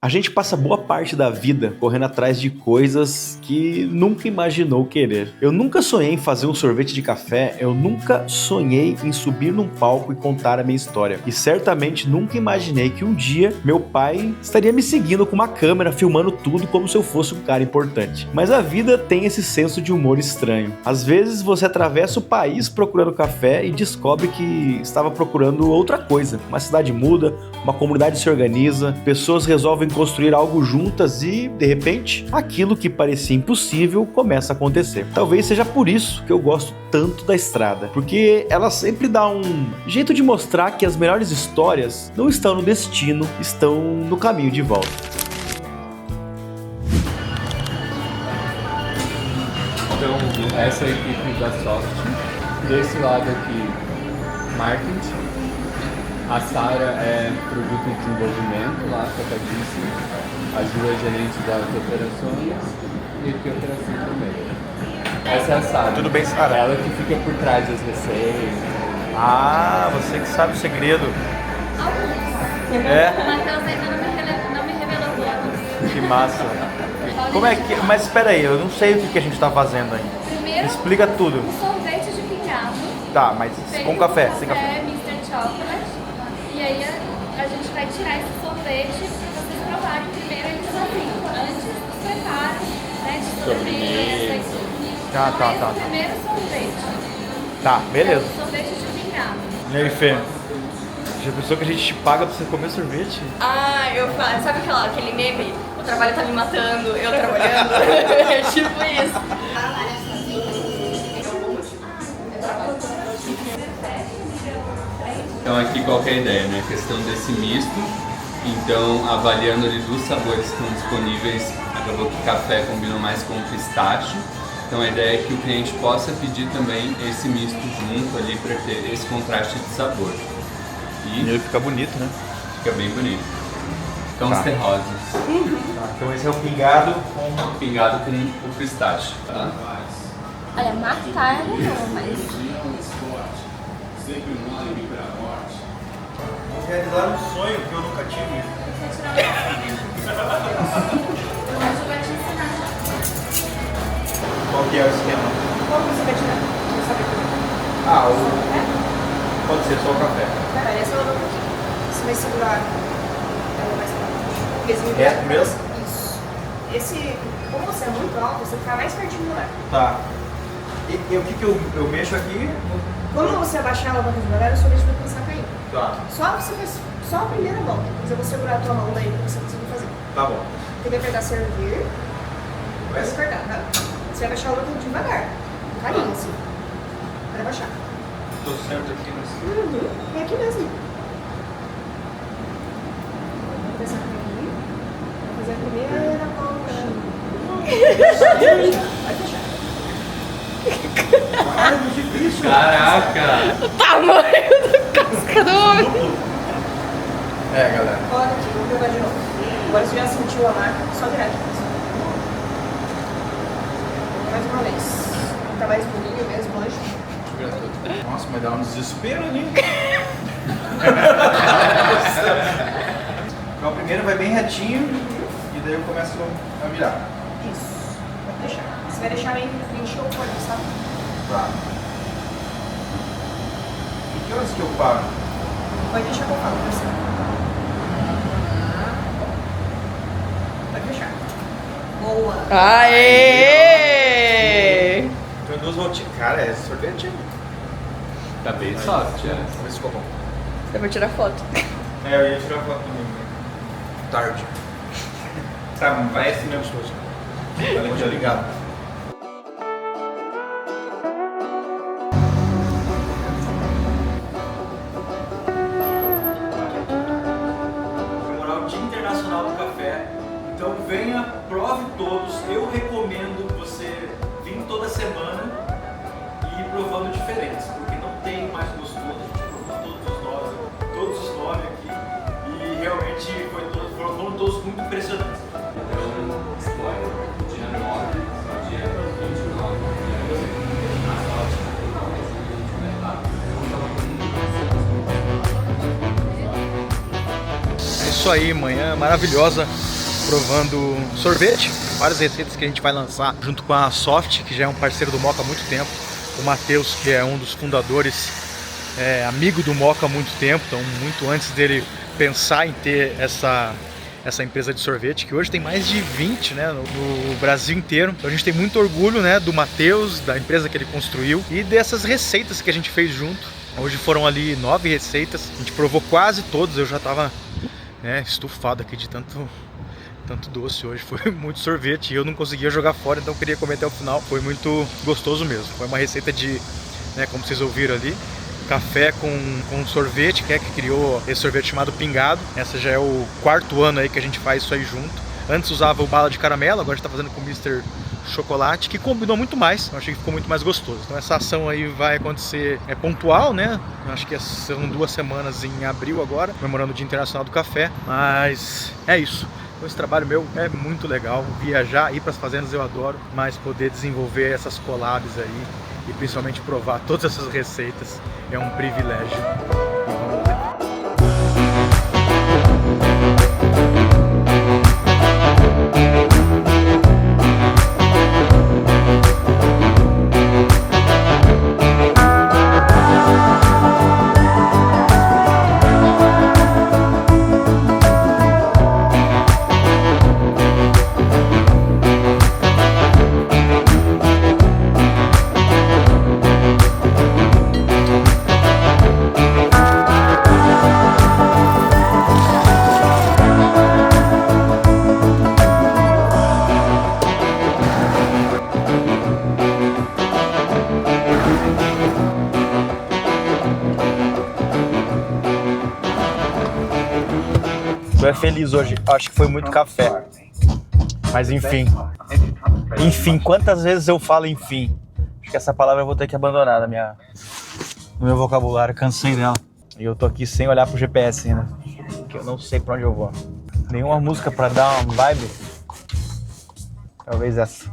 A gente passa boa parte da vida correndo atrás de coisas que nunca imaginou querer. Eu nunca sonhei em fazer um sorvete de café, eu nunca sonhei em subir num palco e contar a minha história. E certamente nunca imaginei que um dia meu pai estaria me seguindo com uma câmera, filmando tudo como se eu fosse um cara importante. Mas a vida tem esse senso de humor estranho. Às vezes você atravessa o país procurando café e descobre que estava procurando outra coisa. Uma cidade muda, uma comunidade se organiza, pessoas resolvem construir algo juntas e, de repente, aquilo que parecia impossível começa a acontecer. Talvez seja por isso que eu gosto tanto da estrada, porque ela sempre dá um jeito de mostrar que as melhores histórias não estão no destino, estão no caminho de volta. Então, essa é a equipe da Soft. Desse lado aqui, marketing. A Sara é produto de desenvolvimento lá, focadíssima. A Ju é gerente das operações e aqui operação também. Essa é a Sara. Tudo bem, Sara? Ela que fica por trás das receitas. Ah, você que sabe o segredo. Alguns. É? O Matheus ainda não me revelou todos. Que massa. Como é que... Mas espera aí, eu não sei o que a gente tá fazendo ainda. Primeiro, Explica tudo. um sorvete de pingado. Tá, mas com café, sem café. Mr. Chocolate. E aí a gente vai tirar esse sorvete para vocês provarem primeiro ele sozinho, antes do preparo, né, de sobremesa e tudo. Tá. Esse é o primeiro sorvete. Tá, beleza. É o sorvete de pingado. E aí, Fê? Já pensou que a gente te paga pra você comer sorvete? Ah, eu falo, sabe aquele meme? O trabalho tá me matando, eu trabalhando. É tipo isso. Então aqui qual que é a ideia, né? A questão desse misto. Então, avaliando ali dos sabores que estão disponíveis, acabou que café combinou mais com pistache. Então a ideia é que o cliente possa pedir também esse misto junto ali para ter esse contraste de sabor. E ele fica bonito, né? Fica bem bonito. Então Tá. os terrosos. Tá, então esse é o pingado Pingado com o pistache. Tá? Olha, matar não, mas... Vou realizar um sonho que eu nunca tive. Qual que é o esquema? Como você vai tirar? Você sabe Ah, pode ser só o café. Pera, essa eu vou aqui. Você vai segurar ela mais pra baixo. Porque esse Reto mesmo? Isso. Esse, como você é muito alto, você fica mais pertinho do ar. Tá. E o que eu mexo aqui? Quando você abaixar ela mais devagar, o sorvete vai começar a cair. Tá. Só a primeira volta. Depois eu vou segurar a tua mão daí pra você conseguir fazer. Tá bom. Você vai apertar servir. Vai apertar, tá? Você vai baixar o outro devagar. Com carinho, assim. Para baixar. Tô certo aqui nesse. É aqui mesmo. Vou começar aqui. Vou fazer a primeira volta. Vai fechar. Cara, muito difícil. Caraca! O tamanho da casca do homem. É, galera. Coloca aqui, vamos jogar de novo. Agora você já sentiu a marca, só virar aqui. Mais uma vez. Tá mais bolinho mesmo hoje. Nossa, mas dá um desespero ali. Então, o primeiro vai bem retinho e daí eu começo a virar. Isso. Pode deixar. Você vai deixar meio que encher o forno, sabe? Tá. E que horas que eu paro? Pode deixar que eu falo pra você. Pode deixar. Boa. Aê! Então, duas voltinhas. Cara, é sorvete. Tá bem soft, é. Vamos ver se ficou bom. Eu vou tirar foto. É, eu ia tirar foto também. Tarde. Tá, vai assim mesmo, esposa. Valeu, obrigado. Comemorar o Dia Internacional do Café. Então venha, prove todos. Eu recomendo você vir toda semana e ir provando diferentes, porque não tem mais gostoso. A gente provou todos os nove aqui e realmente foram todos muito impressionantes. Então, spoiler, dia 9, dia 29, isso aí, manhã maravilhosa, provando sorvete, várias receitas que a gente vai lançar junto com a Soft, que já é um parceiro do Moca há muito tempo. O Matheus, que é um dos fundadores, amigo do Moca há muito tempo, então muito antes dele pensar em ter essa empresa de sorvete, que hoje tem mais de 20, né, no Brasil inteiro. Então a gente tem muito orgulho, né, do Matheus, da empresa que ele construiu e dessas receitas que a gente fez junto. Hoje foram ali 9 receitas, a gente provou quase todos, eu já tava, né, estufado aqui de tanto doce hoje. Foi muito sorvete e eu não conseguia jogar fora, então eu queria comer até o final. Foi muito gostoso mesmo. Foi uma receita de, né, como vocês ouviram ali, café com sorvete, que criou esse sorvete chamado Pingado. Essa já é o 4º ano aí que a gente faz isso aí junto. Antes usava o bala de caramelo, agora a gente tá fazendo com o Mr. Chocolate, que combinou muito mais. Eu achei que ficou muito mais gostoso. Então essa ação aí vai acontecer, pontual, né? Eu acho que são 2 semanas em abril agora, comemorando o Dia Internacional do Café. Mas é isso. Então, esse trabalho meu é muito legal. Viajar, ir para as fazendas eu adoro, mas poder desenvolver essas collabs aí e principalmente provar todas essas receitas é um privilégio. Tu é feliz hoje, acho que foi muito café. Mas enfim, quantas vezes eu falo enfim? Acho que essa palavra eu vou ter que abandonar no meu vocabulário, cansei dela. E eu tô aqui sem olhar pro GPS ainda, porque eu não sei pra onde eu vou. Nenhuma música pra dar uma vibe? Talvez essa.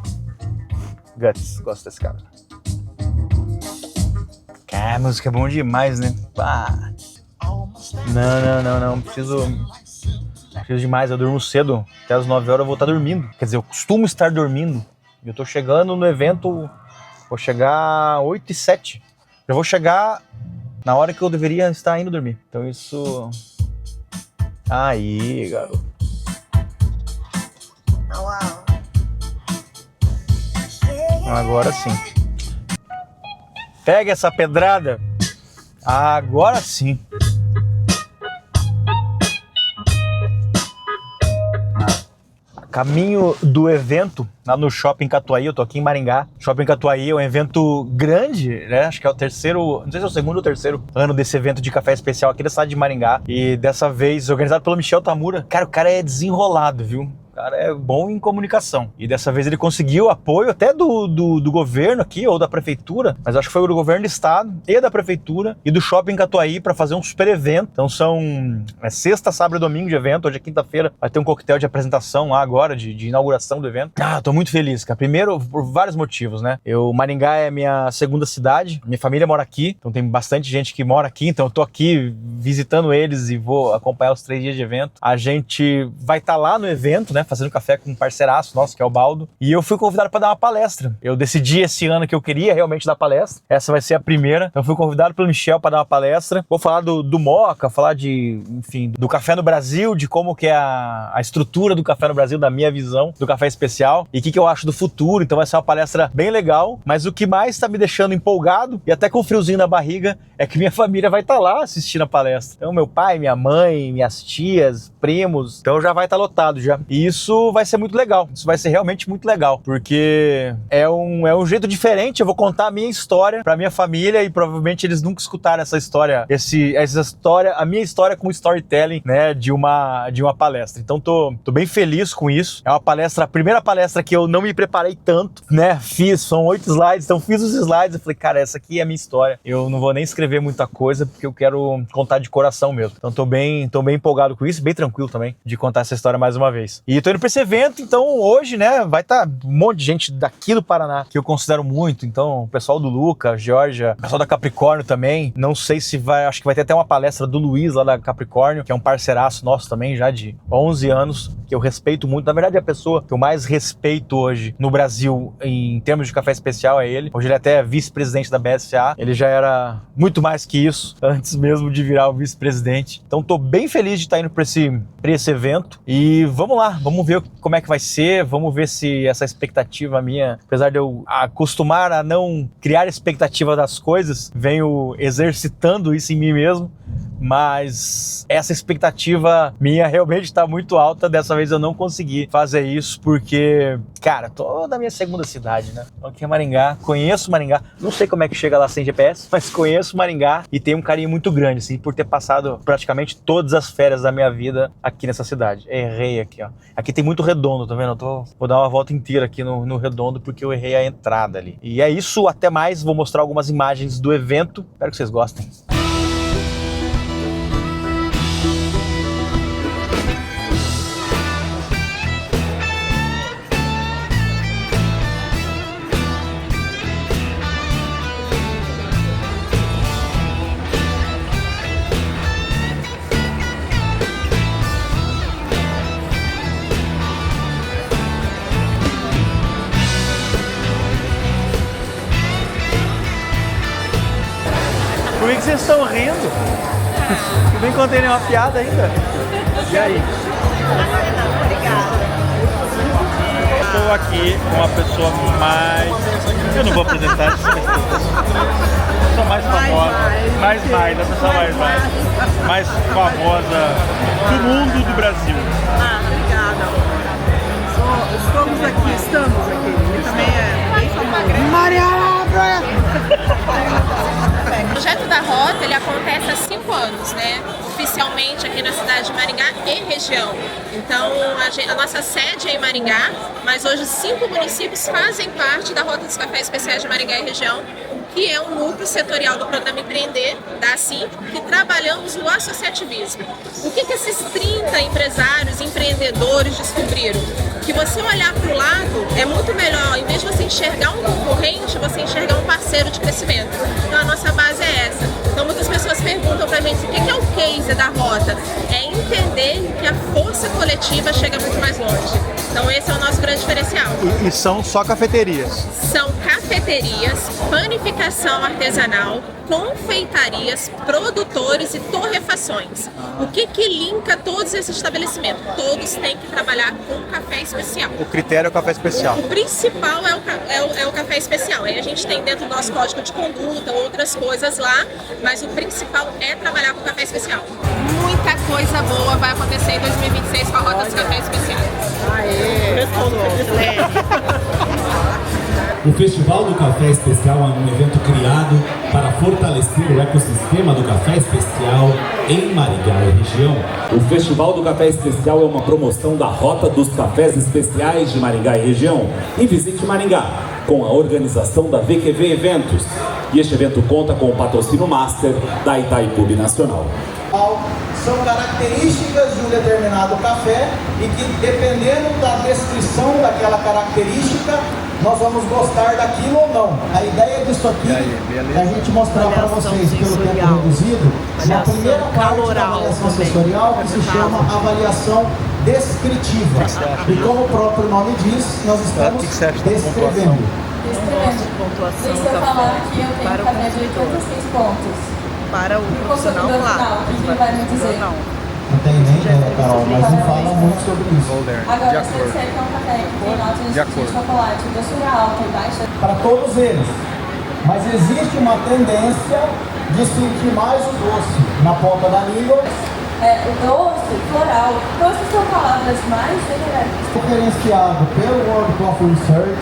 Guts, gosto desse cara. Cara, a música é bom demais, né? Pá. Não, preciso demais, eu durmo cedo, até as 9 horas eu vou estar dormindo. Quer dizer, eu costumo estar dormindo. Eu tô chegando no evento, vou chegar 8h07. Já vou chegar na hora que eu deveria estar indo dormir. Então isso... Aí, garoto. Agora sim. Pega essa pedrada. Agora sim. Caminho do evento, lá no Shopping Catuaí, eu tô aqui em Maringá. Shopping Catuaí é um evento grande, né? Acho que é o terceiro, não sei se é o segundo ou terceiro ano desse evento de café especial aqui da cidade de Maringá. E dessa vez, organizado pelo Michel Tamura. Cara, o cara é desenrolado, viu? O cara é bom em comunicação. E dessa vez ele conseguiu apoio até do governo aqui, ou da prefeitura, mas acho que foi do governo do estado e da prefeitura e do Shopping Catuaí para fazer um super evento. Então são sexta, sábado e domingo de evento. Hoje é quinta-feira, vai ter um coquetel de apresentação lá agora, de inauguração do evento. Tô muito feliz, cara. Primeiro, por vários motivos, né? Maringá é minha segunda cidade, minha família mora aqui, então tem bastante gente que mora aqui, então eu tô aqui visitando eles e vou acompanhar os 3 dias de evento. A gente vai estar lá no evento, né? Fazendo café com um parceiraço nosso, que é o Baldo. E eu fui convidado para dar uma palestra. Eu decidi esse ano que eu queria realmente dar palestra. Essa vai ser a primeira. Então eu fui convidado pelo Michel para dar uma palestra. Vou falar do Moca, falar do café no Brasil, de como que é a estrutura do café no Brasil, da minha visão do café especial e o que eu acho do futuro. Então vai ser uma palestra bem legal. Mas o que mais está me deixando empolgado e até com um friozinho na barriga é que minha família vai estar lá assistindo a palestra. Então meu pai, minha mãe, minhas tias, primos, então já vai estar lotado já. E isso vai ser muito legal, isso vai ser realmente muito legal, porque é um jeito diferente. Eu vou contar a minha história pra minha família e provavelmente eles nunca escutaram essa história, a minha história com storytelling, né, de uma palestra. Então tô bem feliz com isso. É uma palestra, a primeira palestra que eu não me preparei tanto, né, são 8 slides, então fiz os slides e falei, cara, essa aqui é a minha história, eu não vou nem escrever muita coisa, porque eu quero contar de coração mesmo. Então tô bem empolgado com isso, bem tranquilo também de contar essa história mais uma vez. E tô indo pra esse evento, então hoje, né, vai estar um monte de gente daqui do Paraná, que eu considero muito. Então, o pessoal do Luca, Georgia, o pessoal da Capricórnio também. Não sei se vai, acho que vai ter até uma palestra do Luiz lá da Capricórnio, que é um parceiraço nosso também, já de 11 anos, que eu respeito muito. Na verdade, a pessoa que eu mais respeito hoje no Brasil em termos de café especial é ele. Hoje ele é até vice-presidente da BSA. Ele já era muito mais que isso, antes mesmo de virar o vice-presidente. Então, tô bem feliz de estar indo pra esse evento. E vamos lá, vamos ver como é que vai ser, vamos ver se essa expectativa minha, apesar de eu acostumar a não criar expectativa das coisas, venho exercitando isso em mim mesmo, mas essa expectativa minha realmente está muito alta. Dessa vez eu não consegui fazer isso porque, cara, tô na minha segunda cidade, né? Aqui é Maringá, conheço Maringá, não sei como é que chega lá sem GPS, mas conheço Maringá e tenho um carinho muito grande, assim, por ter passado praticamente todas as férias da minha vida aqui nessa cidade. Errei aqui, ó. Aqui tem muito redondo, tá vendo? Vou dar uma volta inteira aqui no redondo porque eu errei a entrada ali. E é isso, até mais, vou mostrar algumas imagens do evento, espero que vocês gostem. Por que vocês estão rindo? Eu nem contei nenhuma piada ainda. E aí? Estou aqui com a pessoa mais... Eu não vou apresentar essa pessoa. A pessoa mais famosa. A pessoa mais famosa do mundo, do Brasil. Obrigada. Estamos aqui. Ele também é bem famoso. Mariana! O projeto da Rota, ele acontece há 5 anos, né? Oficialmente aqui na cidade de Maringá e região. Então, a nossa sede é em Maringá, mas hoje 5 municípios fazem parte da Rota dos Cafés Especiais de Maringá e região, que é um núcleo setorial do programa Empreender, da ASSIM, que trabalhamos no associativismo. O que esses 30 empresários, empreendedores descobriram? Que você olhar para o lado é muito melhor, em vez de você enxergar um concorrente, você enxergar um parceiro de crescimento. Então a nossa base é essa. Então muitas pessoas perguntam pra gente o que é o case da Rota. É entender que a força coletiva chega muito mais longe. Então esse é o nosso grande diferencial. E são só cafeterias? São cafeterias, panificação artesanal, confeitarias, produtores e torrefações. O que linka todos esses estabelecimentos? Todos têm que trabalhar com café especial. O critério é o café especial. O principal é o café especial. Aí a gente tem dentro do nosso código de conduta outras coisas lá, mas o principal é trabalhar com café especial. Muita coisa boa vai acontecer em 2026 com a Rota dos Cafés Especiais. O Festival do Café Especial é um evento criado para fortalecer o ecossistema do café especial em Maringá e região. O Festival do Café Especial é uma promoção da Rota dos Cafés Especiais de Maringá e região. E visite Maringá, com a organização da VQV Eventos. E este evento conta com o patrocínio Master da Itaipu Nacional. São características de um determinado café e que, dependendo da descrição daquela característica, nós vamos gostar daquilo ou não. A ideia disso aqui é a gente mostrar para vocês, pelo tempo reduzido, na primeira parte da avaliação sensorial, que se chama avaliação descritiva. E como o próprio nome diz, nós estamos descrevendo. Pontuação do café para o consumidor. Para o profissional, claro. Vai me dizer. Não. Não tem nem ideia, Carol, mas não fala muito sobre isso. Agora, se você quer um café que tem notas de chocolate, doçura alta e baixa... Para todos eles. Mas existe uma tendência de sentir mais o doce na ponta da língua. O doce, floral, doce são palavras mais generalistas. Diferenciado pelo World Coffee Research,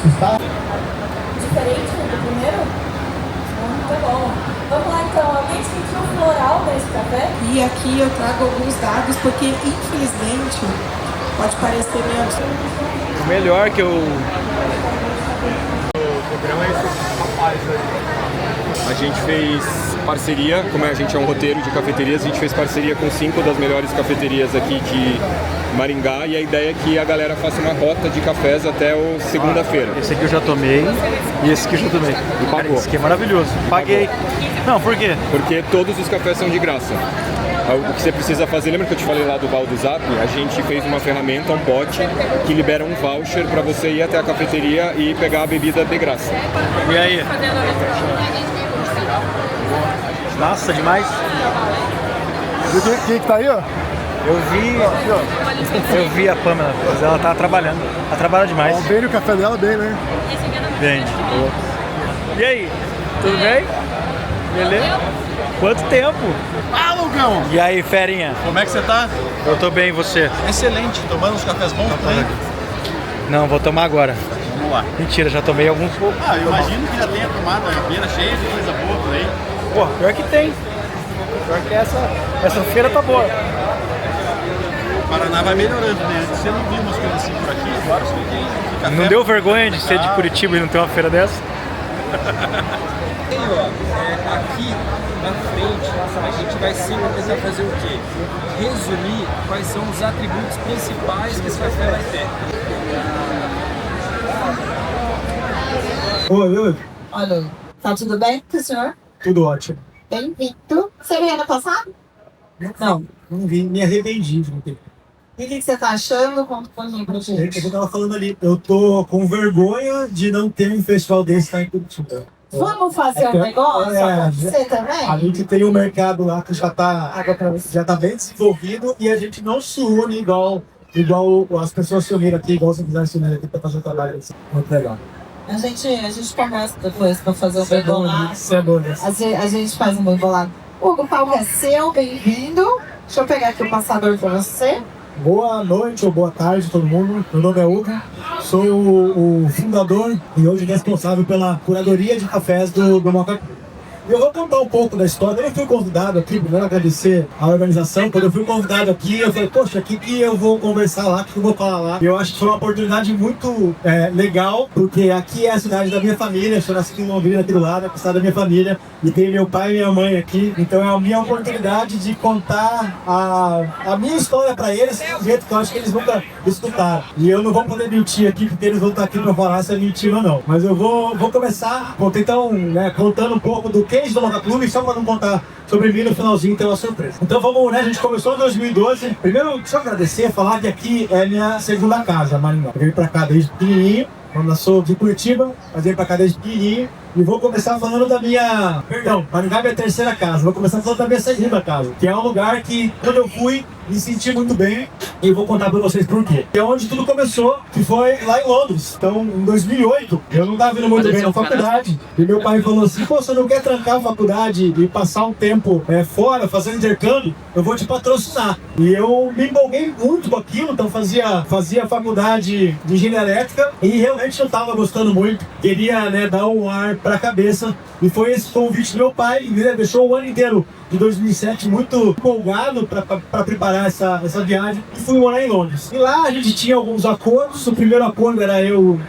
se está... Diferente do primeiro? Muito bom. Vamos lá então, alguém sentiu o floral desse café? E aqui eu trago alguns dados, porque infelizmente pode parecer menos. O melhor que eu... O programa é esse rapaz aí. A gente fez parceria, como a gente é um roteiro de cafeterias, a gente fez parceria com 5 das melhores cafeterias aqui Maringá, e a ideia é que a galera faça uma rota de cafés até o segunda-feira. Esse aqui eu já tomei e esse aqui eu já tomei. E pagou. Cara, esse aqui é maravilhoso. Paguei. Não, por quê? Porque todos os cafés são de graça. O que você precisa fazer, lembra que eu te falei lá do Val do Zap? A gente fez uma ferramenta, um bot, que libera um voucher para você ir até a cafeteria e pegar a bebida de graça. E aí? Nossa, demais. Quem que tá aí, ó? Eu vi a Pamela, mas ela tá trabalhando. Ela trabalha demais. Ó, bem o café dela, bem, né? Bem. E aí? Tudo bem? Beleza? Quanto tempo? Ah, Lugão! E aí, ferinha? Como é que você tá? Eu tô bem, e você? Excelente, tomando uns cafés bons também. Não, vou tomar agora. Vamos lá. Mentira, já tomei alguns poucos. Ah, eu imagino que já tenha tomado a beira cheia de coisa boa por aí. Pô, pior que tem. Pior que essa feira tá boa. O Paraná vai melhorando, né? Você não viu umas coisas assim por aqui? Agora você tem café. Não deu vergonha de ser de Curitiba e não ter uma feira dessa? Tem, ó, aqui na frente a gente vai sempre tentar fazer o quê? Resumir quais são os atributos principais que esse café vai ter. Oi. Olha, tá tudo bem com o senhor? Tudo ótimo. Bem-vindo. Você veio ano passado? Não. Não vi, me arrependi de não ter. E o que você tá achando? Conta um pouquinho pra gente. Eu tava falando ali, eu tô com vergonha de não ter um festival desse lá em Curitiba. Vamos fazer um negócio? Você também? A gente tem um mercado lá que já tá bem desenvolvido e a gente não se une igual as pessoas se uniram aqui, igual você quiser se unir aqui pra fazer o trabalho assim. Muito legal. A gente começa depois pra fazer um bem bolado. Isso é bom. A gente faz um bem bolado. Hugo, o palco é seu, bem-vindo. Deixa eu pegar aqui o passador pra você. Boa noite ou boa tarde todo mundo. Meu nome é Hugo, sou o fundador e hoje responsável pela curadoria de cafés do Moca. Eu vou contar um pouco da história. Eu fui convidado aqui, primeiro agradecer a organização. Quando eu fui convidado aqui, eu falei, poxa, o que eu vou conversar lá, o que eu vou falar lá? E eu acho que foi uma oportunidade muito legal, porque aqui é a cidade da minha família. Eu nasci em Londrina, aqui do lado, é a cidade da minha família. E tem meu pai e minha mãe aqui. Então é a minha oportunidade de contar a minha história para eles, do jeito que eu acho que eles nunca escutaram. E eu não vou poder mentir aqui, porque eles vão estar aqui para falar se é mentira ou não. Mas eu vou começar, contando um pouco do case do Moca Clube, só para não contar sobre mim no finalzinho, tem uma surpresa. Então vamos, a gente começou em 2012. Primeiro, deixa eu agradecer, falar que aqui é minha segunda casa, Maringá. Eu vim para cá desde pequenininho, quando eu sou de Curitiba, mas vim para cá desde pequenininho. E vou começar falando da minha... Perdão, Maringá é minha terceira casa. Vou começar falando da minha segunda casa, que é um lugar que, quando eu fui, me senti muito bem. E vou contar pra vocês por quê. É onde tudo começou, que foi lá em Londres. Então, em 2008, eu não estava indo muito bem na faculdade. E meu pai falou assim, pô, você não quer trancar a faculdade e passar um tempo fora, fazendo intercâmbio? Eu vou te patrocinar. E eu me empolguei muito com aquilo. Então, fazia faculdade de engenharia elétrica. E realmente eu estava gostando muito. Queria, dar um ar pra cabeça. E foi esse convite do meu pai. Ele deixou o ano inteiro de 2007 muito empolgado para preparar essa viagem, e fui morar em Londres. E lá a gente tinha alguns acordos. O primeiro acordo era eu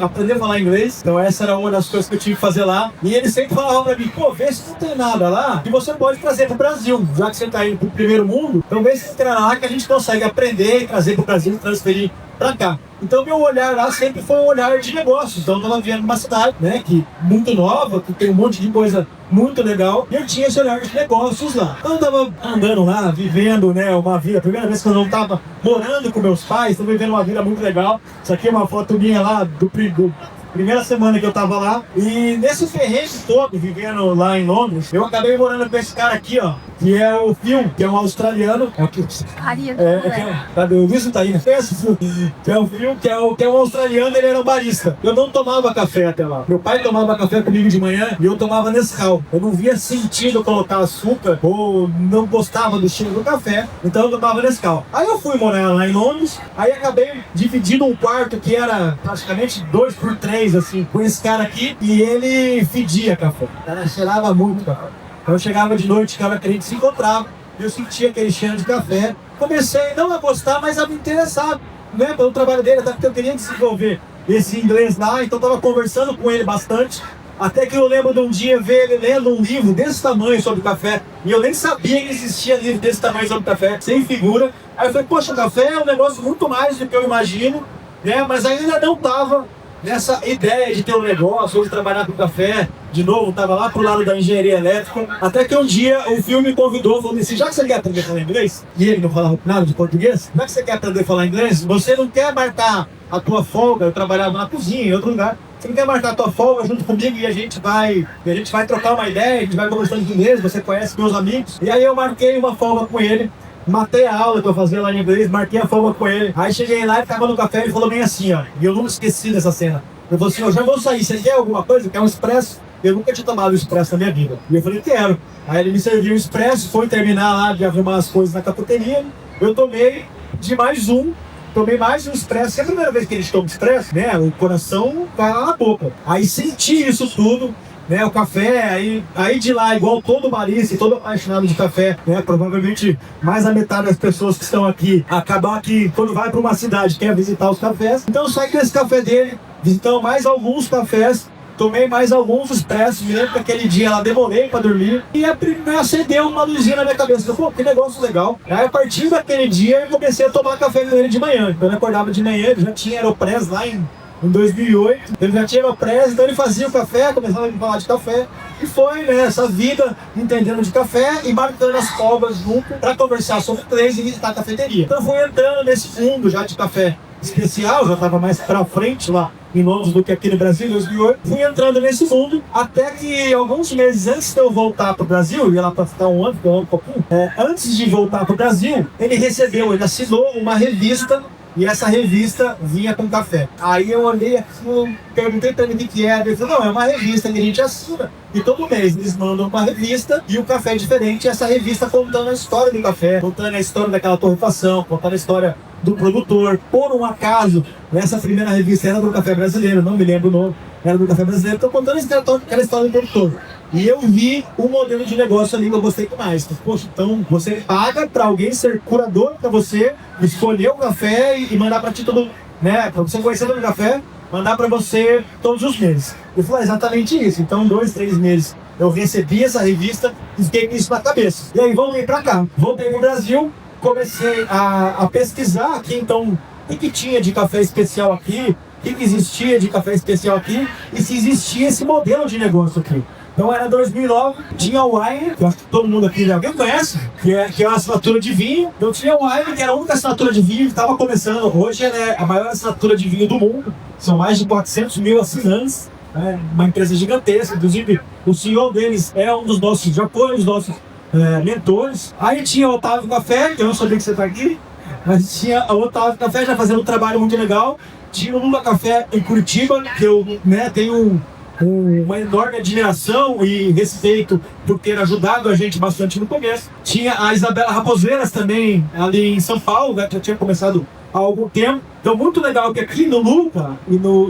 aprender a falar inglês, então essa era uma das coisas que eu tinha que fazer lá. E ele sempre falava pra mim, pô, vê se não tem nada lá que você pode trazer pro Brasil, já que você tá indo pro primeiro mundo, então vê se tem nada lá que a gente consegue aprender e trazer pro Brasil e transferir pra cá. Então meu olhar lá sempre foi um olhar de negócios. Então eu tava vendo uma cidade, que muito nova, que tem um monte de coisa muito legal, e eu tinha esse olhar de negócios lá. Então eu tava andando lá, vivendo, uma vida, a primeira vez que eu não tava morando com meus pais, tô vivendo uma vida muito legal. Isso aqui é uma foto minha lá do primeira semana que eu tava lá. E nesse ferrenho todo, vivendo lá em Londres, eu acabei morando com esse cara aqui, ó, que é o Phil, que é um australiano. Cadê o Wilson tá aí? Que é o Phil, que é um australiano, ele era um barista. Eu não tomava café até lá. Meu pai tomava café comigo de manhã e eu tomava Nescau. Eu não via sentido colocar açúcar ou não gostava do cheiro do café, então eu tomava Nescau. Aí eu fui morar lá em Londres, aí acabei dividindo um quarto que era praticamente 2x3, assim, com esse cara aqui, e ele fedia café. Ela cheirava muito café. Então eu chegava de noite, cada cliente se encontrava, eu sentia aquele cheiro de café. Comecei não a gostar, mas a me interessar, pelo trabalho dele, até porque eu queria desenvolver esse inglês lá, então eu tava conversando com ele bastante. Até que eu lembro de um dia ver ele lendo um livro desse tamanho sobre café. E eu nem sabia que existia livro desse tamanho sobre café, sem figura. Aí eu falei, poxa, o café é um negócio muito mais do que eu imagino, né? Mas ainda não estava nessa ideia de ter um negócio, ou de trabalhar com café. De novo, estava lá pro lado da engenharia elétrica. Até que um dia o filme me convidou, falou assim, já que você quer aprender a falar inglês, e ele não falava nada de português, já que você quer aprender a falar inglês, você não quer marcar a tua folga, eu trabalhava na cozinha, em outro lugar, você não quer marcar a tua folga junto comigo e a gente vai trocar uma ideia, a gente vai conversando de inglês, você conhece meus amigos. E aí eu marquei uma folga com ele, matei a aula que eu fazia lá em inglês, marquei a folga com ele. Aí cheguei lá e tava no café e ele falou bem assim, ó, e eu nunca esqueci dessa cena. Ele falou assim, eu já vou sair, você quer alguma coisa? Quer um expresso? Eu nunca tinha tomado expresso na minha vida. E eu falei, quero. Aí ele me serviu o expresso, foi terminar lá de arrumar as coisas na cafeteria. Eu tomei mais um expresso. É a primeira vez que a gente toma expresso, né? O coração vai lá na boca. Aí senti isso tudo, né? O café, aí de lá, igual todo barista e todo apaixonado de café, né? Provavelmente mais da metade das pessoas que estão aqui, acabar que quando vai para uma cidade quer visitar os cafés. Então eu saí com esse café dele, visitamos mais alguns cafés. Tomei mais alguns expressos, me lembro que aquele dia lá demorei pra dormir e acendeu uma luzinha na minha cabeça. Eu falei, pô, que negócio legal. Aí a partir daquele dia eu comecei a tomar café com ele de manhã. Então eu acordava de manhã, ele já tinha Aeropress lá em 2008. Ele já tinha Aeropress, então ele fazia o café, começava a me falar de café. E foi, né, essa vida entendendo de café e marcando as folgas junto pra conversar sobre inglês e visitar a cafeteria. Então eu fui entrando nesse mundo já de café especial, já estava mais pra frente lá em Londres do que aqui no Brasil, em 2008. Fui entrando nesse mundo, até que alguns meses antes de eu voltar pro Brasil, ia lá pra ficar um ano um pouquinho, antes de voltar pro Brasil, ele assinou uma revista, e essa revista vinha com café. Aí eu olhei aquilo, perguntei pra ele o que era, ele falou, não, é uma revista que a gente assina. E todo mês eles mandam uma revista e o café é diferente, e essa revista contando a história do café, contando a história daquela torrefação, contando a história do produtor. Por um acaso, essa primeira revista era do café brasileiro, não me lembro o nome, era do café brasileiro, então contando aquela história do produtor. E eu vi o modelo de negócio ali que eu gostei demais. Poxa, então você paga para alguém ser curador para você escolher o café e mandar para ti todo, né, para você conhecer o café, mandar para você todos os meses. Eu falei, exatamente isso. Então 2, 3 meses eu recebi essa revista e fiquei com isso na cabeça. E aí voltei para cá, voltei pro Brasil, comecei a pesquisar aqui, então, o que tinha de café especial aqui, o que existia de café especial aqui, e se existia esse modelo de negócio aqui. Então era 2009, tinha o Wine, que eu acho que todo mundo aqui, alguém conhece, que é uma assinatura de vinho. Então tinha o Wine, que era a única assinatura de vinho que estava começando. Hoje ela é a maior assinatura de vinho do mundo, são mais de 400 mil assinantes, uma empresa gigantesca. Inclusive o CEO deles é um dos nossos, já foi um dos nossos mentores. Aí tinha o Otávio Café, que eu não sabia que você está aqui, mas tinha o Otávio Café já fazendo um trabalho muito legal. Tinha o Lula Café em Curitiba, que eu tenho uma enorme admiração e respeito por ter ajudado a gente bastante no começo. Tinha a Isabela Raposeiras também, ali em São Paulo, né, que já tinha começado há algum tempo. Então muito legal que aqui no Luca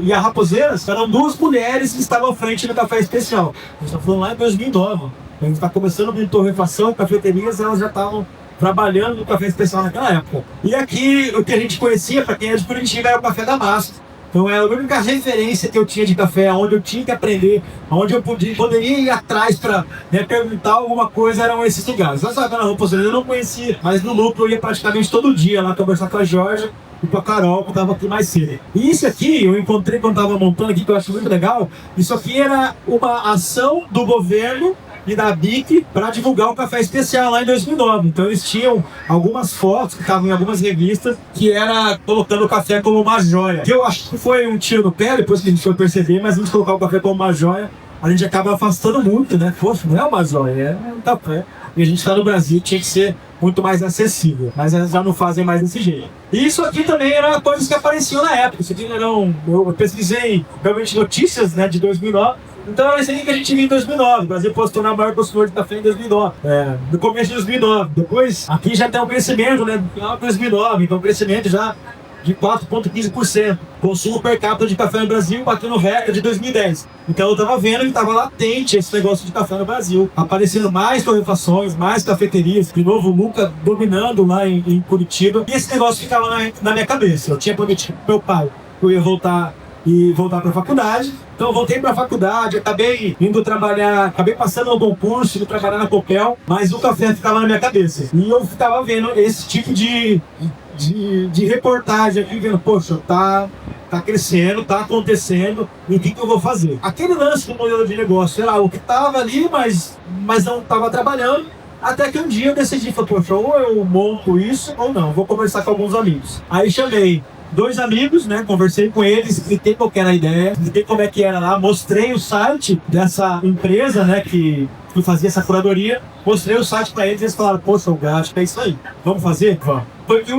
e a Raposeiras eram duas mulheres que estavam à frente do café especial. A gente está falando lá em 2009. A gente está começando com torrefação, cafeterias, elas já estavam trabalhando no café especial naquela época. E aqui, o que a gente conhecia, para quem é de Curitiba, era o Café da Massa. Então era a única referência que eu tinha de café, onde eu tinha que aprender, onde eu poderia ir atrás para perguntar alguma coisa, eram esses lugares. Lá na Raposeiras eu não conhecia, mas no Lucro eu ia praticamente todo dia lá conversar com a Jorge e com a Carol, que estava aqui mais cedo. E isso aqui eu encontrei quando estava montando aqui, que eu acho muito legal. Isso aqui era uma ação do governo e da BIC para divulgar o café especial lá em 2009. Então eles tinham algumas fotos que estavam em algumas revistas que era colocando o café como uma joia. Que eu acho que foi um tiro no pé, depois que a gente foi perceber, mas a gente colocar o café como uma joia, a gente acaba afastando muito, né? Poxa, não é uma joia, é um café. E a gente está no Brasil, tinha que ser muito mais acessível, mas elas já não fazem mais desse jeito. E isso aqui também era coisas que apareciam na época. Isso aqui eu pesquisei realmente notícias, né, de 2009. Então era isso aí que a gente viu em 2009. O Brasil pode se tornar o maior consumidor de café em 2009. No começo de 2009. Depois, aqui já tem um crescimento, né, no final de 2009. Então um crescimento já de 4,15%. Consumo per capita de café no Brasil bateu no recorde de 2010. Então eu tava vendo que estava latente esse negócio de café no Brasil. Aparecendo mais torrefações, mais cafeterias. De novo, nunca dominando lá em Curitiba. E esse negócio ficava na minha cabeça. Eu tinha prometido pro meu pai que eu ia voltar e voltar pra faculdade. Então eu voltei pra faculdade, acabei indo trabalhar, acabei passando no concurso, indo trabalhar na Copel, mas o café ficava na minha cabeça. E eu ficava vendo esse tipo de reportagem aqui, vendo, poxa, tá crescendo, tá acontecendo, e o que eu vou fazer? Aquele lance do modelo de negócio, sei lá, o que tava ali, mas não tava trabalhando, até que um dia eu decidi, falei, poxa, ou eu monto isso, ou não, vou conversar com alguns amigos. Aí chamei 2 amigos, né, conversei com eles, expliquei qual que era a ideia, expliquei como é que era lá, mostrei o site dessa empresa, né, que fazia essa curadoria, mostrei o site pra eles e eles falaram, poxa, o gasto é isso aí, vamos fazer? Vamos. Foi que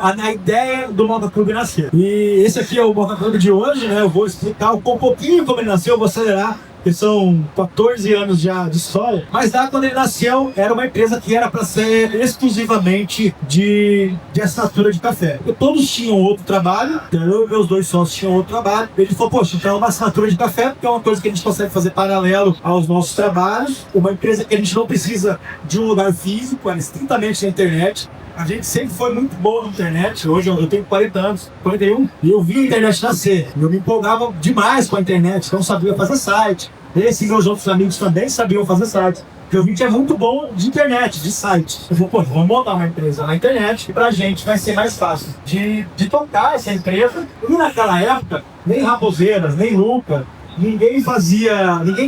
a ideia do Moca Clube nasceu. E esse aqui é o Moca Clube de hoje, né? Eu vou explicar um pouquinho como ele nasceu, eu vou acelerar, porque são 14 anos já de história. Mas lá quando ele nasceu, era uma empresa que era para ser exclusivamente de assinatura de café. E todos tinham outro trabalho, então eu e meus 2 sócios tinham outro trabalho. Ele falou, poxa, então é uma assinatura de café, porque é uma coisa que a gente consegue fazer paralelo aos nossos trabalhos. Uma empresa que a gente não precisa de um lugar físico, é estritamente na internet. A gente sempre foi muito bom na internet. Hoje eu tenho 40 anos, 41, e eu vi a internet nascer. Eu me empolgava demais com a internet, então sabia fazer site. Esse e meus outros amigos também sabiam fazer site. Eu vi que é muito bom de internet, de site. Eu falei, pô, vamos montar uma empresa na internet e pra gente vai ser mais fácil de tocar essa empresa. E naquela época, nem Raposeiras, nem Luca, ninguém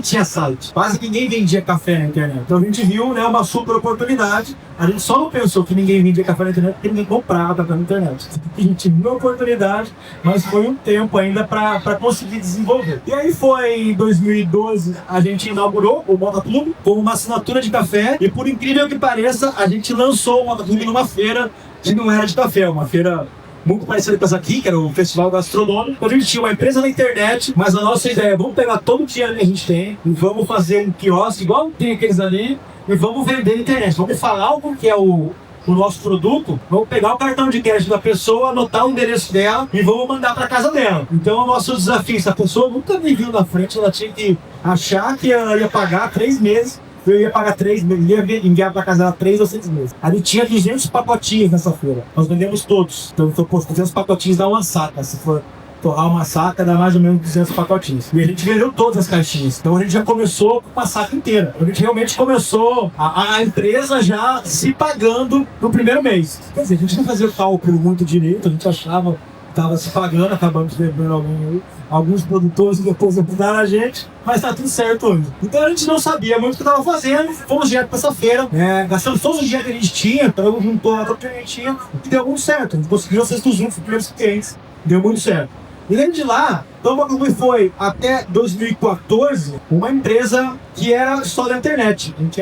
tinha site. Quase ninguém vendia café na internet. Então a gente viu, né, uma super oportunidade. A gente só não pensou que ninguém vendia café na internet porque ninguém comprava café na internet. A gente viu uma oportunidade, mas foi um tempo ainda para conseguir desenvolver. E aí foi em 2012, a gente inaugurou o Moca Clube como uma assinatura de café. E por incrível que pareça, a gente lançou o Moca Clube numa feira que não era de café, uma feira muito parecido com essa aqui, que era o Festival Gastronômico. A gente tinha uma empresa na internet, mas a nossa ideia é, vamos pegar todo o dinheiro que a gente tem e vamos fazer um quiosque, igual tem aqueles ali, e vamos vender na internet. Vamos falar algo que é o nosso produto, vamos pegar o cartão de crédito da pessoa, anotar o endereço dela e vamos mandar para casa dela. Então o nosso desafio, se a pessoa nunca me viu na frente, ela tinha que achar que ela ia pagar 3 meses, eu ia pagar 3 meses, ia enviar pra casa 3 ou 6 meses. Ali tinha 200 pacotinhos nessa feira. Nós vendemos todos. Então eu falei, pô, 200 pacotinhos dá uma saca. Se for torrar uma saca, dá mais ou menos 200 pacotinhos. E a gente vendeu todas as caixinhas. Então a gente já começou com uma saca inteira. A gente realmente começou a empresa já se pagando no primeiro mês. Quer dizer, a gente não fazia o cálculo muito direito, a gente achava que estava se pagando, acabamos devendo alguns produtores que depois ajudaram a gente, mas tá tudo certo hoje. Então a gente não sabia muito o que estava fazendo, fomos direto para essa feira, gastamos todos os dias que a gente tinha, então juntou a que a gente tinha, e deu muito certo. A gente conseguiu acessar os primeiros clientes, deu muito certo. E dentro de lá, então o Moca Clube foi, até 2014, uma empresa que era só da internet. A gente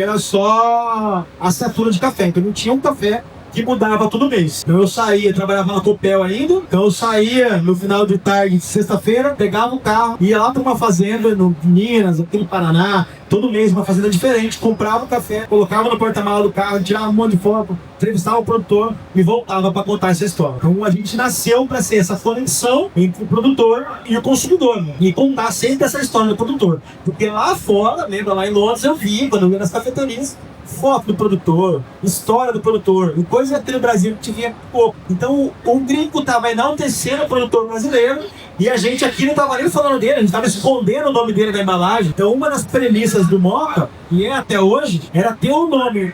era só assinatura de café, então não tinha um café que mudava todo mês. Então eu saía, trabalhava na Copel ainda, então eu saía no final de tarde, de sexta-feira, pegava o carro, ia lá para uma fazenda no Minas, aqui no Paraná, todo mês uma fazenda diferente, comprava o café, colocava no porta-mala do carro, tirava um monte de foto, entrevistava o produtor e voltava para contar essa história. Então a gente nasceu para ser essa conexão entre o produtor e o consumidor, né? E contar sempre essa história do produtor. Porque lá fora, lembra, lá em Londres, eu vi, quando eu ia nas cafeterias, foto do produtor, história do produtor, e coisa que no Brasil que tinha pouco. Então o gringo estava enaltecendo o produtor brasileiro e a gente aqui não estava nem falando dele, a gente estava escondendo o nome dele na embalagem. Então uma das premissas do Moca, e é até hoje, era ter o nome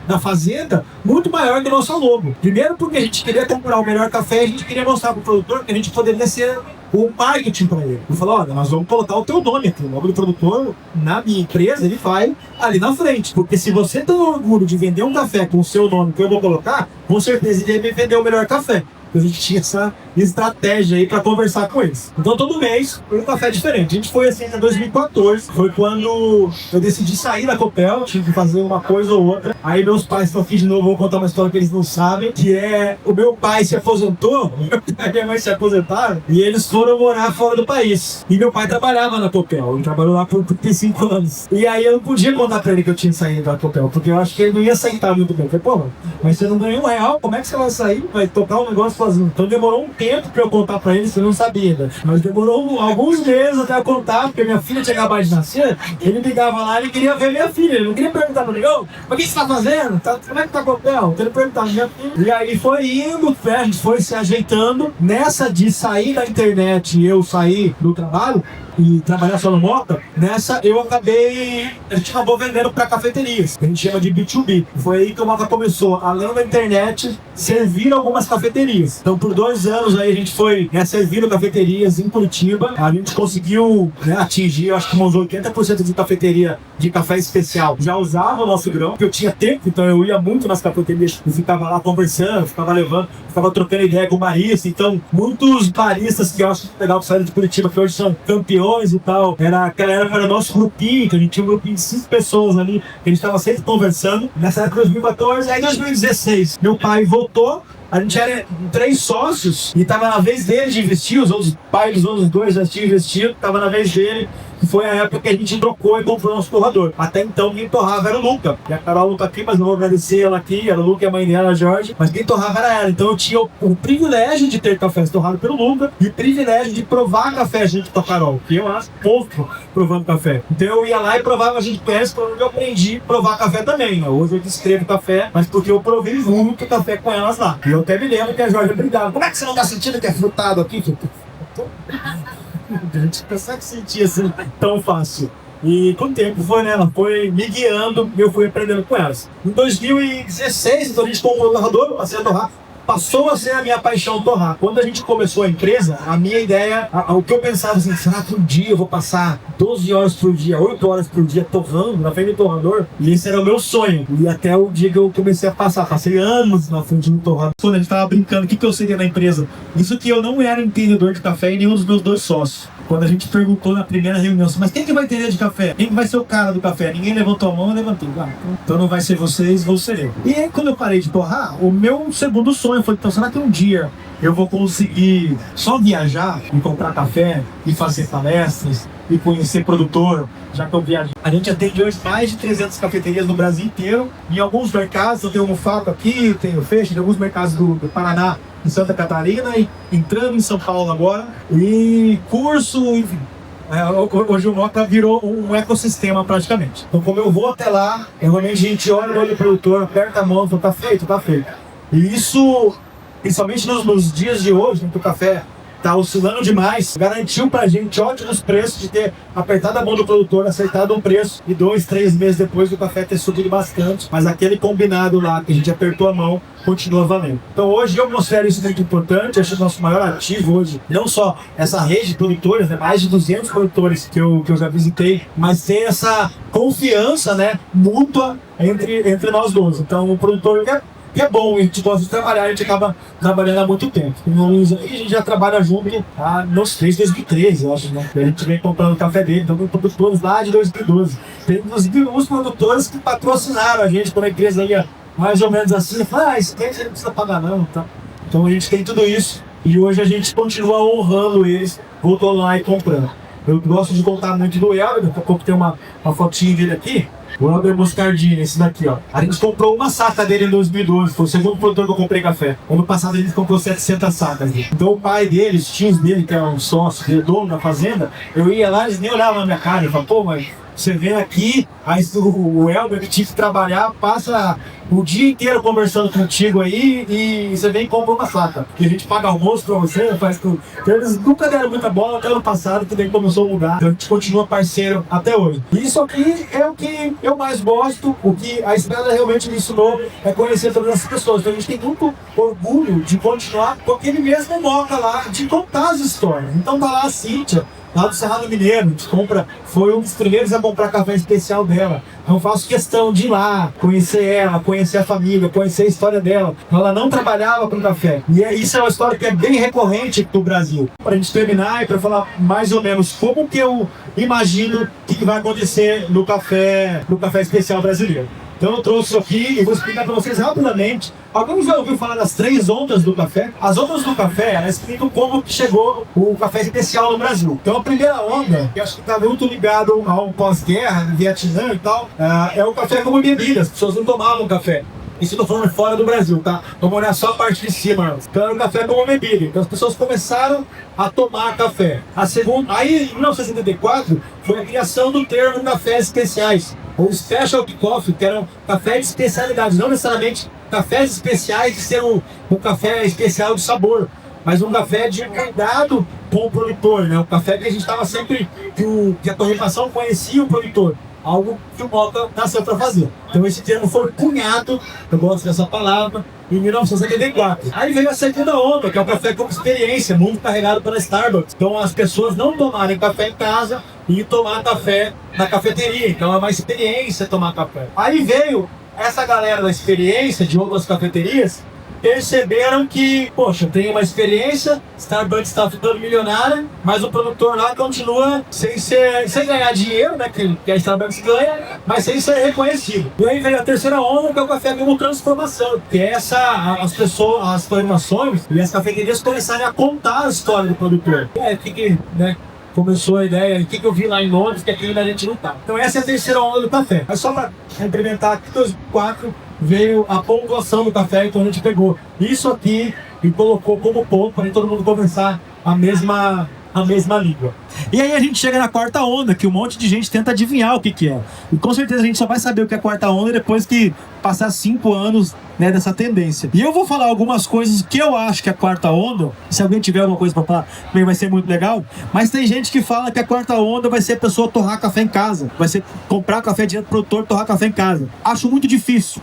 da fazenda muito maior que o nosso logo. Primeiro porque a gente queria comprar o melhor café e a gente queria mostrar para o produtor que a gente poderia ser o marketing para ele. Ele falou, olha, nós vamos colocar o teu nome aqui, o nome do produtor, na minha empresa, ele vai ali na frente. Porque se você tem orgulho de vender um café com o seu nome que eu vou colocar, com certeza ele vai vender o melhor café. A gente tinha essa estratégia aí para conversar com eles. Então todo mês foi um café diferente. A gente foi assim em 2014, foi quando eu decidi sair da Copel, tive que fazer uma coisa ou outra. Aí meus pais estão aqui de novo, vou contar uma história que eles não sabem, que é o meu pai se aposentou, a minha mãe se aposentaram, e eles foram morar fora do país. E meu pai trabalhava na Copel, ele trabalhou lá por 35 anos. E aí eu não podia contar pra ele que eu tinha saído da Copel, porque eu acho que ele não ia aceitar muito bem. Eu falei, pô, mas você não ganhou R$1, como é que você vai sair? Vai tocar um negócio sozinho. Então demorou um tempo pra eu contar pra eles, que eu não sabia, né? Mas demorou alguns meses até eu contar, porque minha filha tinha acabado de nascer, ele ligava lá, ele queria ver minha filha, ele não queria perguntar pro negão, mas o que você tá fazendo? Como é que tá o hotel? Ele perguntava minha filha. E aí foi indo, a gente foi se ajeitando. Nessa de sair da internet e eu sair do trabalho, e trabalhar só no Moca, nessa a gente acabou vendendo para cafeterias, que a gente chama de B2B. Foi aí que o Moca começou, além da internet, servir algumas cafeterias. Então por 2 anos aí a gente foi servindo cafeterias em Curitiba. A gente conseguiu atingir, eu acho que uns 80% de cafeteria de café especial já usava o nosso grão, porque eu tinha tempo, então eu ia muito nas cafeterias e ficava lá conversando, ficava levando, ficava trocando ideia com o barista. Então muitos baristas que eu acho legal que saíram de Curitiba, que hoje são campeões e tal, aquela era nosso grupinho, que a gente tinha um grupinho de 5 pessoas ali, que a gente estava sempre conversando. Nessa época de 2014, aí em 2016, meu pai voltou. A gente era 3 sócios e tava na vez dele de investir, os outros pais dos outros 2 já tinham investido, tava na vez dele. E foi a época que a gente trocou e comprou nosso torrador. Até então quem torrava era o Luca. E a Carol Luca aqui, mas não vou agradecer ela aqui, era o Luca e a mãe dela, a Jorge. Mas quem torrava era ela. Então eu tinha o privilégio de ter café torrado pelo Luca e o privilégio de provar café junto com a Carol, que eu acho pouco provando café. Então eu ia lá e provava, a gente conhece, eu aprendi a provar café também. Hoje eu descrevo café, mas porque eu provei muito café com elas lá. E eu até me lembro que a Jorge brigava. Como é que você não tá sentindo que é frutado aqui? A gente pensava que sentia assim tão fácil. E com o tempo foi, né? Ela foi me guiando e eu fui aprendendo com elas. Em 2016, então a gente comprou o torrador, eu passei a torrar. Passou a ser a minha paixão torrar. Quando a gente começou a empresa, a minha ideia, o que eu pensava assim, será que um dia eu vou passar 12 horas por dia, 8 horas por dia torrando na frente do torrador? E esse era o meu sonho. E até o dia que eu comecei a passei anos na frente do torrador. Quando a gente tava brincando, o que eu seria na empresa? Isso que eu não era entendedor de café e nenhum dos meus 2 sócios. Quando a gente perguntou na primeira reunião, mas quem que vai entender de café? Quem vai ser o cara do café? Ninguém levantou a mão, eu levantei. Então não vai ser vocês, vou ser eu. E aí quando eu parei de torrar, o meu segundo sonho foi, então será que um dia eu vou conseguir só viajar e comprar café e fazer palestras e conhecer produtor, já que eu viajo? A gente atende hoje mais de 300 cafeterias no Brasil inteiro. Em alguns mercados, eu tenho um Faco aqui, tenho Feixe, em alguns mercados do Paraná, em Santa Catarina, e entrando em São Paulo agora, e curso, enfim. Hoje o Moca virou um ecossistema praticamente. Então como eu vou até lá, realmente a gente olha no olho do produtor, aperta a mão e fala, tá feito, tá feito. E isso, principalmente nos dias de hoje, em que o café tá oscilando demais, garantiu pra gente ótimos preços de ter apertado a mão do produtor, acertado um preço e 2, 3 meses depois do café ter subido bastante, mas aquele combinado lá que a gente apertou a mão continua valendo. Então hoje eu considero isso muito importante, acho que o nosso maior ativo hoje, não só essa rede de produtores, né, mais de 200 produtores que eu já visitei, mas tem essa confiança, né, mútua entre nós dois. Então o produtor que é bom, a gente gosta de trabalhar, a gente acaba trabalhando há muito tempo. E a gente já trabalha junto desde 2013, eu acho, né? A gente vem comprando o café dele, então produtores lá de 2012. Tem inclusive uns produtores que patrocinaram a gente quando a empresa ia mais ou menos assim, isso aqui a gente não precisa pagar não, tá? Então a gente tem tudo isso e hoje a gente continua honrando eles, voltando lá e comprando. Eu gosto de contar muito do Elber, daqui a pouco tem uma fotinha dele aqui. O Elber Moscardini, esse daqui, ó. A gente comprou uma saca dele em 2012, foi o segundo produtor que eu comprei café. Ano passado a gente comprou 700 sacas. Então o pai dele, os tios dele, que é um sócio, dono da fazenda, eu ia lá, eles nem olhavam na minha cara, eu falava, pô, mas você vem aqui, aí o Elber que tinha que trabalhar, passa o dia inteiro conversando contigo aí e você vem e compra uma saca. E a gente paga almoço pra você, faz tudo. Então, eles nunca deram muita bola até ano passado, que daí começou a mudar. Então a gente continua parceiro até hoje. Isso aqui é o que eu mais gosto, o que a estrada realmente me ensinou é conhecer todas essas pessoas. Então a gente tem muito orgulho de continuar com aquele mesmo Moca lá, de contar as histórias. Então tá lá a Cíntia, lá do Cerrado Mineiro, a gente foi um dos primeiros a comprar café especial dela. Então eu faço questão de ir lá, conhecer ela, conhecer a família, conhecer a história dela. Ela não trabalhava com café. E isso é uma história que é bem recorrente no Brasil. Para a gente terminar e para falar mais ou menos como que eu imagino que vai acontecer no café especial brasileiro. Então eu trouxe aqui e vou explicar para vocês rapidamente. Alguns já ouviram falar das 3 ondas do café? As ondas do café, elas explicam como que chegou o café especial no Brasil. Então a primeira onda, que acho que está muito ligado ao pós-guerra, no Vietnã e tal, é o café como bebida. As pessoas não tomavam café. Isso eu tô falando fora do Brasil, tá? Vamos olhar só a parte de cima. Então era o café como bebida. Então as pessoas começaram a tomar café. Aí, em 1974, foi a criação do termo cafés especiais. Ou specialty coffee, que eram cafés de especialidade. Não necessariamente cafés especiais de ser um café especial de sabor, mas um café de cuidado com o produtor, né? O café que a gente estava sempre, que a torrefação conhecia o produtor. Algo que o Moka nasceu para fazer. Então esse termo foi cunhado, eu gosto dessa palavra, em 1974. Aí veio a segunda onda, que é o café como experiência, muito carregado pela Starbucks. Então as pessoas não tomarem café em casa e tomar café na cafeteria. Então é uma experiência tomar café. Aí veio essa galera da experiência de outras cafeterias, perceberam que, poxa, tem uma experiência, Starbucks está ficando milionária, mas o produtor lá continua sem ganhar dinheiro, né, que a Starbucks ganha, mas sem ser reconhecido. E aí veio a terceira onda, que é o café como transformação, que é as formações e as cafeterias começarem a contar a história do produtor. Né? Começou a ideia, o que eu vi lá em Londres, que aqui ainda a gente não tá. Então essa é a terceira onda do café. Mas só para implementar aqui, 2004, veio a pontuação do café, então a gente pegou isso aqui e colocou como ponto para todo mundo conversar a mesma língua. E aí a gente chega na quarta onda, que um monte de gente tenta adivinhar o que é. E com certeza a gente só vai saber o que é a quarta onda depois que passar 5 anos, né, dessa tendência. E eu vou falar algumas coisas que eu acho que é a quarta onda. Se alguém tiver alguma coisa para falar, também vai ser muito legal. Mas tem gente que fala que a quarta onda vai ser a pessoa torrar café em casa. Vai ser comprar café direto do produtor e torrar café em casa. Acho muito difícil.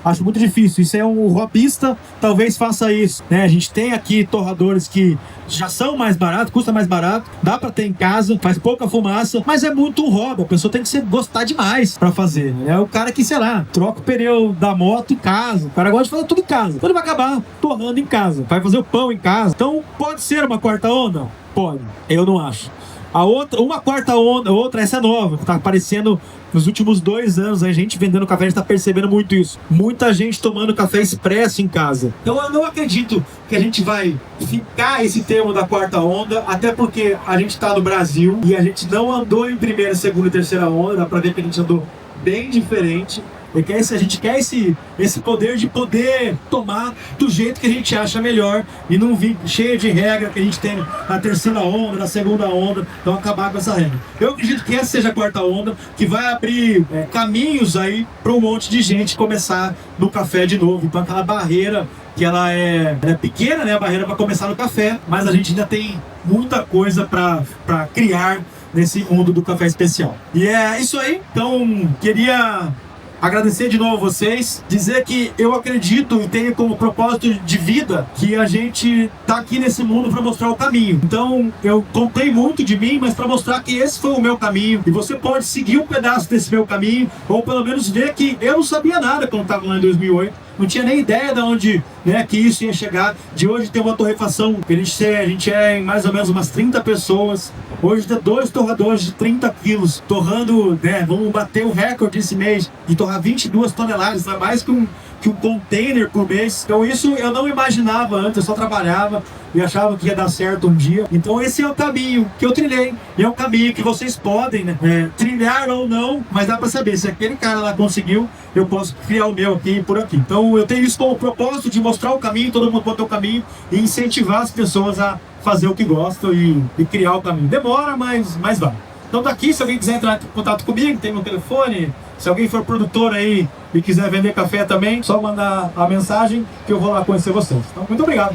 Isso é um robista, talvez faça isso, né? A gente tem aqui torradores que já são mais baratos, custa mais barato, dá para ter em casa, faz pouca fumaça, mas é muito um hobby. A pessoa tem que gostar demais para fazer. É o cara que, sei lá, troca o pneu da moto em casa. O cara gosta de fazer tudo em casa. Então ele vai acabar torrando em casa. Vai fazer o pão em casa. Então pode ser uma quarta onda? Pode. Eu não acho. Uma quarta onda, essa é nova, que tá aparecendo nos últimos 2 anos. A gente vendendo café, a gente tá percebendo muito isso. Muita gente tomando café expresso em casa. Então eu não acredito que a gente vai ficar esse termo da quarta onda, até porque a gente tá no Brasil e a gente não andou em primeira, segunda e terceira onda. Dá pra ver que a gente andou bem diferente. A gente quer esse poder de poder tomar do jeito que a gente acha melhor e não vir cheio de regra que a gente tem na terceira onda, na segunda onda. Então acabar com essa regra. Eu acredito que essa seja a quarta onda, que vai abrir caminhos aí para um monte de gente começar no café de novo. Então aquela barreira que ela é pequena, né, a barreira para começar no café, mas a gente ainda tem muita coisa para criar nesse mundo do café especial. E é isso aí. Então queria agradecer de novo a vocês, dizer que eu acredito e tenho como propósito de vida que a gente tá aqui nesse mundo para mostrar o caminho. Então eu contei muito de mim, mas para mostrar que esse foi o meu caminho e você pode seguir um pedaço desse meu caminho, ou pelo menos ver que eu não sabia nada quando estava lá em 2008. Não tinha nem ideia de onde, né, que isso ia chegar. De hoje tem uma torrefação, a gente é em mais ou menos umas 30 pessoas. Hoje tem 2 torradores de 30 quilos torrando, né, vamos bater o recorde esse mês de torrar 22 toneladas, é mais que um container por mês. Então isso eu não imaginava antes, eu só trabalhava e achava que ia dar certo um dia. Então esse é o caminho que eu trilhei, e é um caminho que vocês podem, né, trilhar ou não, mas dá pra saber, se aquele cara lá conseguiu, eu posso criar o meu aqui e por aqui. Então eu tenho isso como propósito de mostrar o caminho, todo mundo pode ter o caminho, e incentivar as pessoas a fazer o que gostam e criar o caminho. Demora, mas vai. Então daqui, se alguém quiser entrar em contato comigo, tem meu telefone. Se alguém for produtor aí e quiser vender café também, só mandar a mensagem que eu vou lá conhecer vocês. Então, muito obrigado.